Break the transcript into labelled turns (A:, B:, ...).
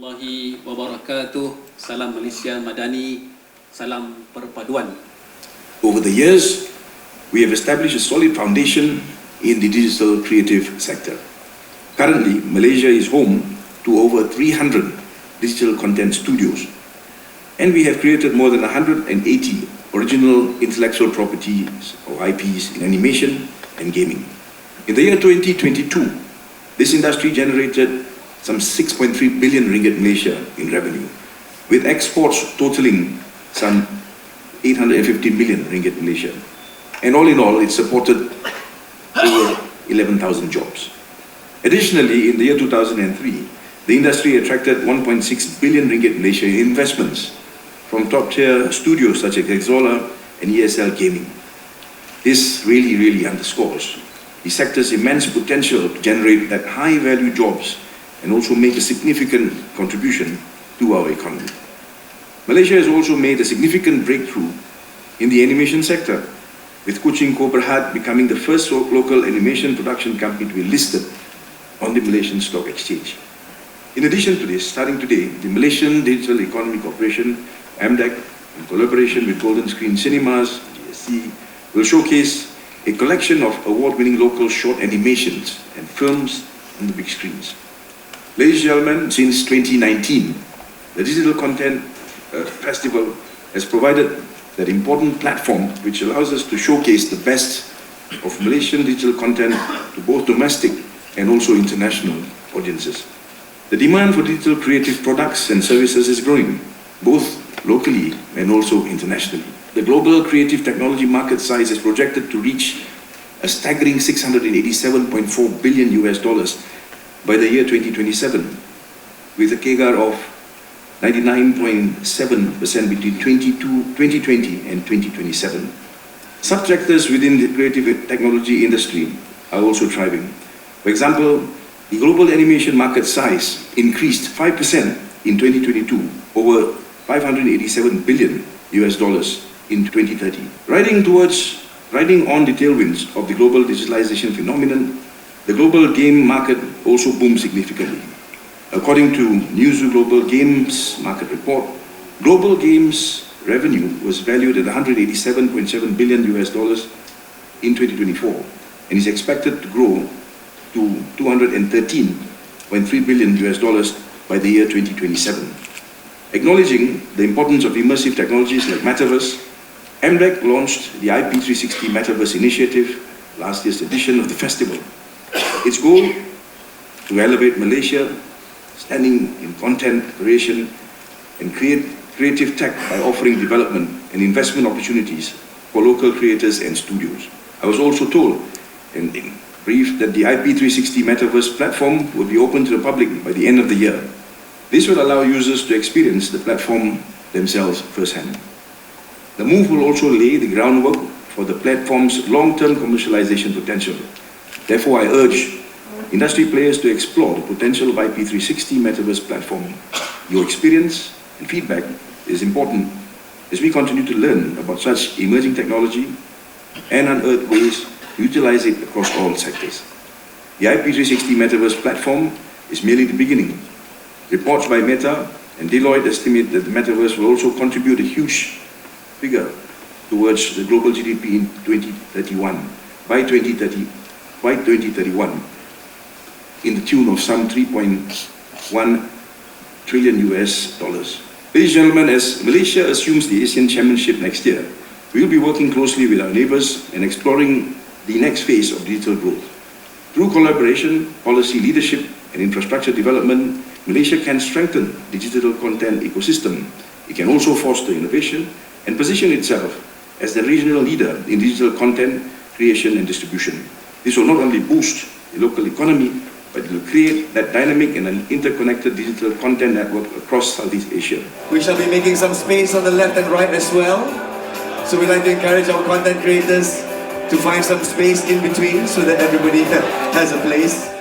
A: Warahmatullahi wabarakatuh. Salam Malaysia Madani, salam perpaduan.
B: Over the years, we have established a solid foundation in the digital creative sector. Currently, Malaysia is home to over 300 digital content studios, and we have created more than 180 original intellectual properties or IPs in animation and gaming. In the year 2022, this industry generated some 6.3 billion ringgit Malaysia in revenue, with exports totaling some 850 million ringgit Malaysia. And all in all, it supported over 11,000 jobs. Additionally, in the year 2003, the industry attracted 1.6 billion ringgit Malaysia in investments from top-tier studios such as Exola and ESL Gaming. This really underscores the sector's immense potential to generate that high-value jobs and also make a significant contribution to our economy. Malaysia has also made a significant breakthrough in the animation sector, with Kuching Cobra Berhad becoming the first local animation production company to be listed on the Malaysian Stock Exchange. In addition to this, starting today, the Malaysian Digital Economy Corporation, MDEC, in collaboration with Golden Screen Cinemas, GSC, will showcase a collection of award-winning local short animations and films on the big screens. Ladies and gentlemen, since 2019, the Digital Content Festival has provided that important platform which allows us to showcase the best of Malaysian digital content to both domestic and also international audiences. The demand for digital creative products and services is growing, both locally and also internationally. The global creative technology market size is projected to reach a staggering $687.4 billion by the year 2027, with a CAGR of 99.7% between 2020 and 2027. Subsectors within the creative technology industry are also thriving. For example, the global animation market size increased 5% in 2022, over $587 billion in 2030. Riding on the tailwinds of the global digitalization phenomenon, the global game market also boomed significantly. According to Newzoo Global Games Market Report, global games revenue was valued at $187.7 billion in 2024 and is expected to grow to $213.3 billion by the year 2027. Acknowledging the importance of immersive technologies like Metaverse, MDEC launched the IP360 Metaverse Initiative, last year's edition of the festival. Its goal to elevate Malaysia standing in content creation and creative tech by offering development and investment opportunities for local creators and studios. I was also told in brief that the IP360 Metaverse platform will be open to the public by the end of the year. This will allow users to experience the platform themselves firsthand. The move will also lay the groundwork for the platform's long-term commercialization potential. Therefore, I urge industry players to explore the potential of IP360 Metaverse platform. Your experience and feedback is important as we continue to learn about such emerging technology and unearth ways to utilize it across all sectors. The IP360 Metaverse platform is merely the beginning. Reports by Meta and Deloitte estimate that the Metaverse will also contribute a huge figure towards the global GDP in 2031, by 2031, in the tune of some $3.1 trillion. Ladies and gentlemen, as Malaysia assumes the Asian Championship next year, we will be working closely with our neighbours and exploring the next phase of digital growth. Through collaboration, policy leadership and infrastructure development, Malaysia can strengthen the digital content ecosystem. It can also foster innovation and position itself as the regional leader in digital content creation and distribution. This will not only boost the local economy, but it will create that dynamic and an interconnected digital content network across Southeast Asia.
C: We shall be making some space on the left and right as well. So we'd like to encourage our content creators to find some space in between so that everybody has a place.